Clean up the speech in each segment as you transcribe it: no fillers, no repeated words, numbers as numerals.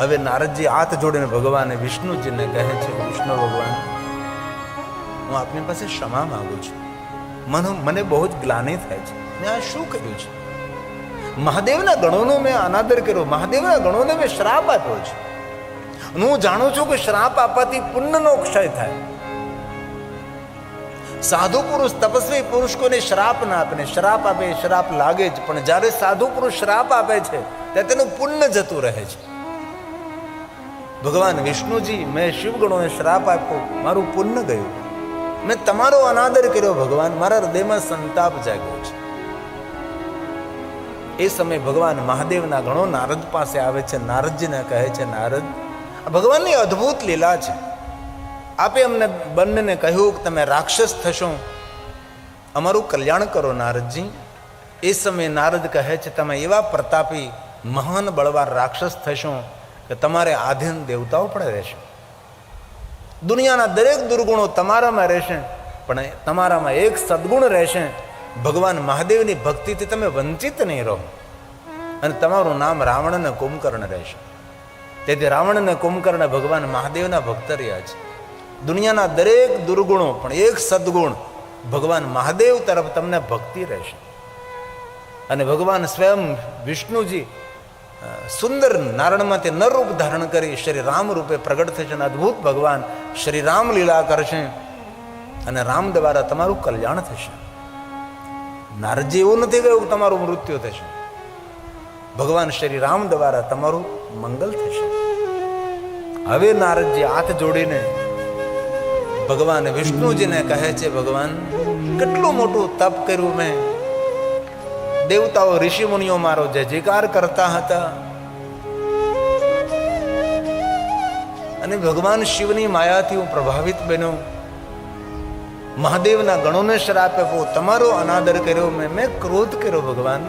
હવે નારદજી હાથ જોડીને ભગવાન વિષ્ણુજીને કહે છે, વિષ્ણુ ભગવાન, હું આપની પાસે ક્ષમા માંગુ છું. મને બહુ જ ગ્લાનિ થાય છે. મેં આ શું કર્યું છે? મહાદેવના ગણોનો મેં અનાદર કર્યો, મહાદેવના ગણોને મેં શ્રાપ આપ્યો છે. હું જાણું છું કે શ્રાપ આપવાથી પુણ્યનો ક્ષય થાય. સાધુ પુરુષ, તપસ્વી પુરુષ કોને શ્રાપ ના આપે, શ્રાપ આપે શ્રાપ લાગે જ, પણ જ્યારે સાધુ પુરુષ શ્રાપ આપે છે ત્યારે તેનું પુણ્ય જતું રહે છે. ભગવાન વિષ્ણુજી, મેં શિવગણોને શ્રાપ આપ્યો, મારું પુણ્ય ગયું. મેં તમારો અનાદર કર્યો ભગવાન, મારા હૃદયમાં સંતાપ જાગ્યો છે. એ સમયે ભગવાન મહાદેવના ગણો નારદ પાસે આવે છે. નારદજીને કહે છે, નારદ, ભગવાનની અદ્ભુત લીલા છે. આપે અમને બંનેને કહ્યું કે તમે રાક્ષસ થશો, અમારું કલ્યાણ કરો નારદજી. એ સમયે નારદ કહે છે, તમે એવા પ્રતાપી મહાન બળવાન રાક્ષસ થશો કે તમારે આધીન દેવતાઓ પણ રહેશે. દુનિયાના દરેક દુર્ગુણો તમારામાં રહેશે, પણ તમારામાં એક સદગુણ રહેશે. ભગવાન મહાદેવની ભક્તિથી તમે વંચિત નહીં રહો, અને તમારું નામ રાવણ અને કુંભકર્ણ રહેશે. તેથી રાવણ અને કુંભકર્ણ ભગવાન મહાદેવના ભક્ત રહ્યા છે. દુનિયાના દરેક દુર્ગુણો, પણ એક સદગુણ ભગવાન મહાદેવ તરફ તમને ભક્તિ રહેશે. અને ભગવાન સ્વયં વિષ્ણુજી સુંદર નારણમાંથી નર રૂપ ધારણ કરી શ્રી રામ રૂપે પ્રગટ થશે, અને અદ્ભુત ભગવાન શ્રી રામ લીલા કરશે, અને રામ દ્વારા તમારું કલ્યાણ થશે. નારદજી એવું નથી કહ્યું કે તમારું મૃત્યુ થશે, ભગવાન શ્રી રામ દ્વારા તમારું મંગલ થશે. હવે નારદજી હાથ જોડીને ભગવાન વિષ્ણુજીને કહે છે, ભગવાન, કેટલું મોટું તપ કર્યું મેં. દેવતાઓ ઋષિ મુનિઓ મારો જય જયકાર કરતા હતા, અને ભગવાન શિવની માયાથી હું પ્રભાવિત બન્યો. મહાદેવના ગણોને શ્રાપ આપ્યો, તમારો અનાદર કર્યો મેં ક્રોધ કર્યો ભગવાન,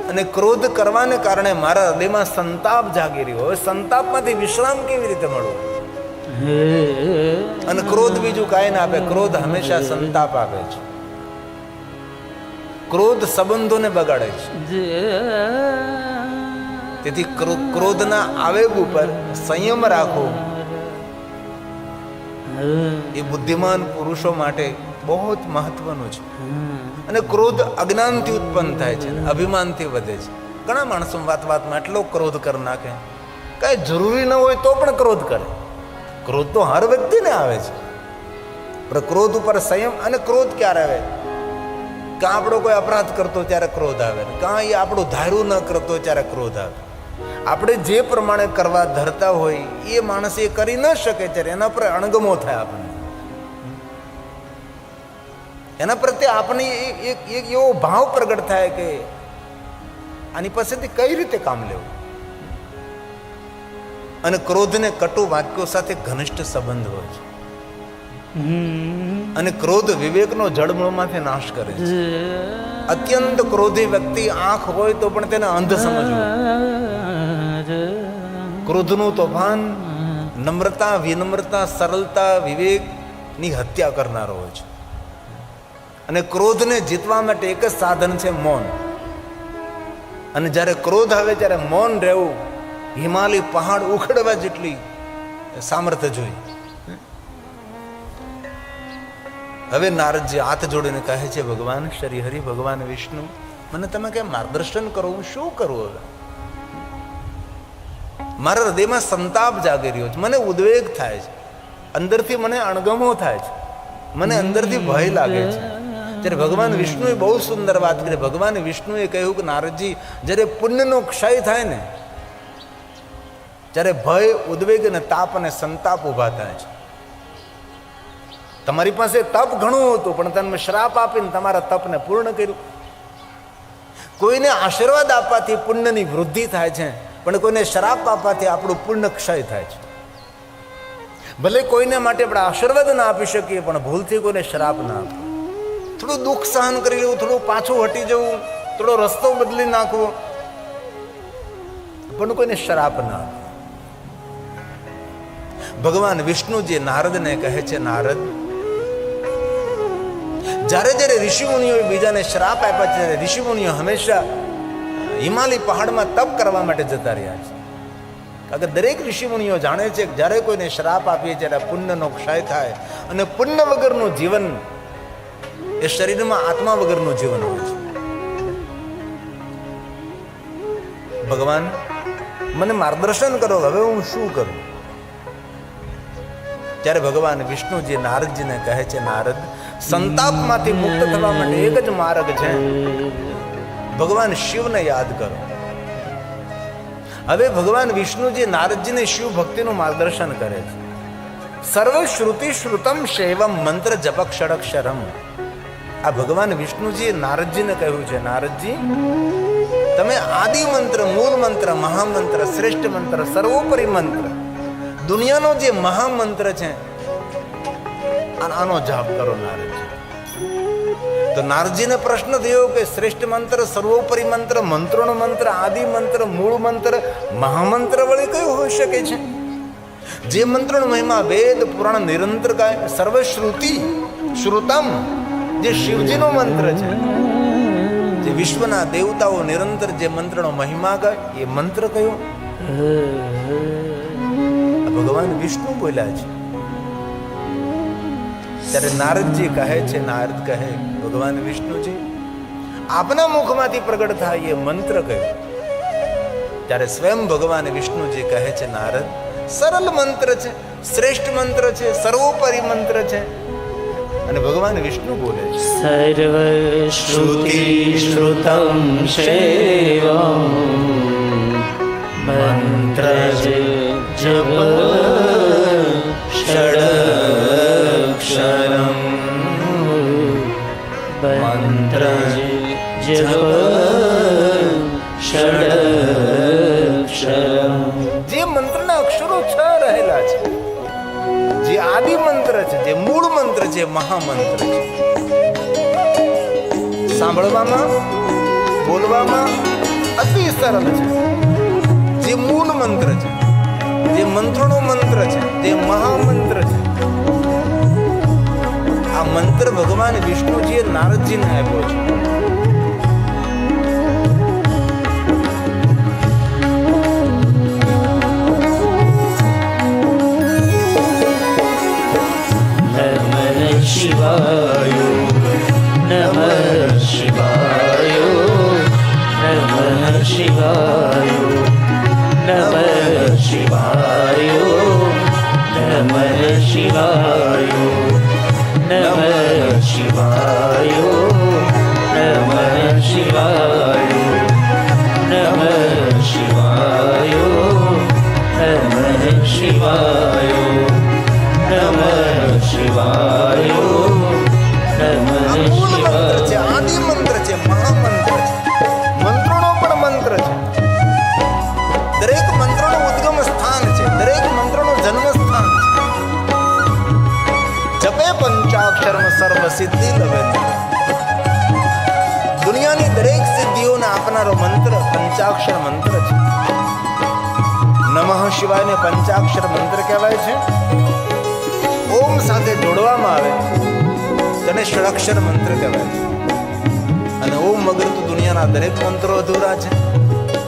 અને ક્રોધ કરવાને કારણે મારા હૃદયમાં સંતાપ જાગી રહ્યો. હવે સંતાપમાંથી વિશ્રામ કેવી રીતે મળવો? અને ક્રોધ બીજું કાંઈ ના આપે, ક્રોધ હંમેશા સંતાપ આપે છે. ક્રોધ સંબંધોને બગાડે છે. તેથી ક્રોધના આવેગ ઉપર સંયમ રાખવો એ બુદ્ધિમાન પુરુષો માટે બહુ જ મહત્વનું છે. અને ક્રોધ અજ્ઞાનથી ઉત્પન્ન થાય છે, અભિમાનથી વધે છે. ઘણા માણસો વાતમાં એટલો ક્રોધ કરી નાખે, કઈ જરૂરી ન હોય તો પણ ક્રોધ કરે. ક્રોધ તો હર વ્યક્તિને આવે છે, પણ ક્રોધ ઉપર સંયમ. અને ક્રોધ ક્યારે આવે? કાં આપણો કોઈ અપરાધ કરતો ત્યારે ક્રોધ આવે, કાં એ આપણું ધાર્યું ન કરતો ત્યારે ક્રોધ આવે. આપણે જે પ્રમાણે કરવા ધરતા હોય એ માણસ એ કરી ન શકે ત્યારે એના પર અણગમો થાય. આપણને એના પ્રત્યે આપણે એક એવો ભાવ પ્રગટ થાય કે આની પાસેથી કઈ રીતે કામ લેવું. અને ક્રોધને કટુ વાક્યો સાથે ઘનિષ્ઠ સંબંધ હોય છે. અને ક્રોધ વિવેકનો જળમૂળમાંથી નાશ કરે છે. અત્યંત ક્રોધી વ્યક્તિ આંખ હોય તો પણ તેને અંધ સમજવું. ક્રોધનું તોફાન નમ્રતા, વિનમ્રતા, સરળતા, વિવેકની હત્યા કરનારો હોય છે. અને ક્રોધને જીતવા માટે એક જ સાધન છે, મૌન. અને જ્યારે ક્રોધ આવે ત્યારે મૌન રહેવું હિમાલય પહાડ ઉખડવા જેટલી સામર્થ્ય જોઈએ. હવે નારદજી હાથ જોડીને કહે છે, ભગવાન શ્રી હરિ, ભગવાન વિષ્ણુ, મને તમે કેમ માર્ગદર્શન કરો, હું શું કરું? હવે મારા હૃદયમાં સંતાપ જાગી રહ્યો છે, મને ઉદ્વેગ થાય છે, અંદરથી મને અણગમો થાય છે, મને અંદરથી ભય લાગે છે. ત્યારે ભગવાન વિષ્ણુએ બહુ સુંદર વાત કરી. ભગવાન વિષ્ણુએ કહ્યું કે નારદજી, જ્યારે પુણ્યનો ક્ષય થાય ને, ત્યારે ભય, ઉદ્વેગ અને તાપ અને સંતાપ ઉભા થાય છે. તમારી પાસે તપ ઘણું હતું, પણ તમે શ્રાપ આપીને તમારા તપને પૂર્ણ કર્યું. કોઈને આશીર્વાદ આપવાથી પુણ્યની વૃદ્ધિ થાય છે, પણ કોઈને શ્રાપ આપવાથી આપણું પુણ્ય ક્ષય થાય છે. ભલે કોઈને માટે આપણે આશીર્વાદ ના આપી શકીએ, પણ ભૂલથી કોઈને શ્રાપ ના આપો. થોડું દુઃખ સહન કરી લેવું, થોડું પાછું હટી જવું, થોડો રસ્તો બદલી નાખવો, પણ કોઈને શ્રાપ ના આપો. ભગવાન વિષ્ણુજી નારદને કહે છે, નારદ, જ્યારે જ્યારે ઋષિમુનિઓ બીજાને શ્રાપ આપ્યા છે, ઋષિમુનિઓ હંમેશા હિમાલય પહાડમાં તપ કરવા માટે જતા રહ્યા છે. અગર દરેક ઋષિમુનિઓ જાણે છે કે જ્યારે કોઈને શ્રાપ આપીએ ત્યારે પુણ્યનો ક્ષય થાય અને પુણ્ય વગરનું જીવન એ શરીરમાં આત્મા વગરનું જીવન હોય છે. ભગવાન મને માર્ગદર્શન કરો, હવે હું શું કરું? ત્યારે ભગવાન વિષ્ણુજી નારદજીને કહે છે, નારદ, સંતાપમાંથી મુક્ત થવા માટે એક જ માર્ગ છે, ભગવાન શિવને યાદ કરો. હવે ભગવાન વિષ્ણુજી નારદજીને શિવ ભક્તિનું માર્ગદર્શન કરે છે. સર્વ શ્રુતિ શ્રુતમ શૈવમ મંત્ર જપક ષડક્ષરમ. આ ભગવાન વિષ્ણુજીએ નારદજીને કહ્યું છે, નારદજી, તમે આદિ મંત્ર, મૂળ મંત્ર, મહામંત્ર, શ્રેષ્ઠ મંત્ર, સર્વોપરી મંત્ર, દુનિયાનો જે મહામંત્ર છે આનો જાપ કરો નારદજી. તો નારદજીને પ્રશ્ન થયો કે શ્રેષ્ઠ મંત્ર, સર્વોપરી મંત્ર, મંત્રોનો મંત્ર, આદિ મંત્ર, મૂળ મંત્ર, મહામંત્ર વળી કયો હોઈ શકે છે? જે મંત્રનો મહિમા વેદ પુરાણ નિરંતર ગાય, સર્વશ્રુતિ શ્રુતમ, જે શિવજીનો મંત્ર છે, જે વિશ્વના દેવતાઓ નિરંતર જે મંત્રનો મહિમા ગાય, એ મંત્ર કયો? ભગવાન વિષ્ણુ બોલ્યા છે. ત્યારે નારદજી કહે છે, નારદ કહે, ભગવાન વિષ્ણુજી, આપના મુખમાંથી પ્રગટ થાય એ મંત્ર કયો? ત્યારે સ્વયં ભગવાન વિષ્ણુજી કહે છે, નારદ, સરળ મંત્ર છે, શ્રેષ્ઠ મંત્ર છે, સર્વોપરી મંત્ર છે. અને ભગવાન વિષ્ણુ બોલે છે, સર્વ શ્રુતિ શ્રુતમ શૈવમ મંત્ર જપ ષડક્ષરમ મંત્ર જપ ષડક્ષરમ. જે મંત્રના અક્ષરો 6 રહેલા છે, જે આદિ મંત્ર છે, જે મૂળ મંત્ર છે, મહામંત્ર છે, સાંભળવામાં બોલવામાં અતિ સરળ છે. જે મૂળ મંત્ર છે, જે મંત્રનો મંત્ર છે, જે મહામંત્ર છે, આ મંત્ર ભગવાન વિષ્ણુજીએ નારદજીને આપ્યો છે. શિવાય નમઃ શિવાય નમઃ શિવાય નમઃ શિવાય નમઃ શિવાય નમઃ શિવાય નમઃ શિવાય નમઃ શિવાય નમઃ શિવાય નમઃ શિવાય નમઃ શિવાય. છે આદિ મંત્ર છે, મહામંત્ર છે, મંત્રોનો પણ મંત્ર છે. દરેક મંત્રનું ઉદ્ગમ સ્થાન છે, દરેક મંત્રનું જન્મ સ્થાન છે. જપે પંચાક્ષરમ સર્વ સિદ્ધિ લવે. દુનિયાની દરેક સિદ્ધિઓને આપનારો મંત્ર પંચાક્ષર મંત્ર છે. નમઃ શિવાયને પંચાક્ષર મંત્ર કહેવાય છે. ઓમ સાથે જોડવામાં આવે તેને ષડક્ષર મંત્ર કહેવાય છે. અને ઓમ વગર તો દુનિયાના દરેક મંત્રો અધૂરા છે.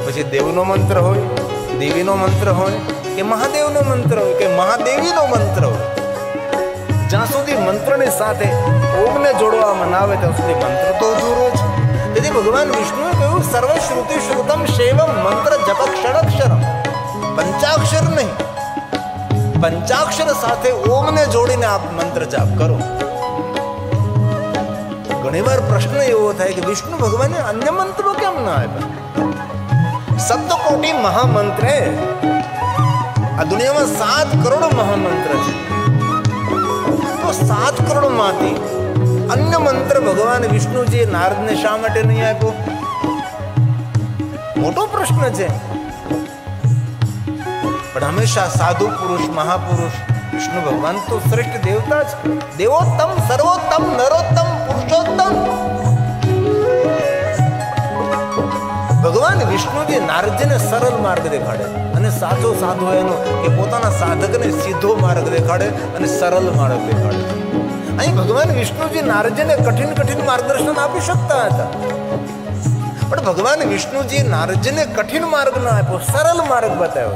પછી દેવનો મંત્ર હોય, દેવીનો મંત્ર હોય, કે મહાદેવનો મંત્ર હોય, કે મહાદેવીનો મંત્ર હોય, જ્યાં સુધી મંત્રની સાથે ઓમને જોડવામાં ના આવે ત્યાં સુધી મંત્ર તો અધૂરો છે. તેથી ભગવાન વિષ્ણુએ કહ્યું, સર્વ શ્રુતિ શ્રુતમ શૈવમ મંત્ર જપક ષડક્ષરમ. પંચાક્ષર નહીં, પંચાક્ષર સાથે ઓમને જોડીને આપ મંત્ર જાપ કરો. ઘણીવાર પ્રશ્ન એવો થાય કે વિષ્ણુ ભગવાને અન્ય મંત્રો કેમ ના આપ્યા? સપ્તકોટી મહામંત્રે આ દુનિયામાં 7 કરોડ મહામંત્ર છે. તો 7 કરોડ માંથી અન્ય મંત્ર ભગવાન વિષ્ણુજીએ નારદને શા માટે નહીં આપ્યો? મોટો પ્રશ્ન છે. પણ હંમેશા સાધુ પુરુષ, મહાપુરુષ, વિષ્ણુ ભગવાન તો શ્રેષ્ઠ દેવતા છે. દેવોત્તમ, સર્વોત્તમ, નરોત્તમ, પુરુષોત્તમ. ભગવાન વિષ્ણુજી નારદજીને સરળ માર્ગ દેખાડે અને સાચો સાધુ એનો કે પોતાના સાધકને સીધો માર્ગ દેખાડે અને સરળ માર્ગ દેખાડે. અહીં ભગવાન વિષ્ણુજી નારદજીને કઠિન માર્ગદર્શન આપી શકતા હતા, પણ ભગવાન વિષ્ણુજી નારદજીને કઠિન માર્ગ ન આપ્યો, સરળ માર્ગ બતાવ્યો.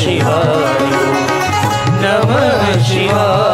શિવાય નમઃ શિવાય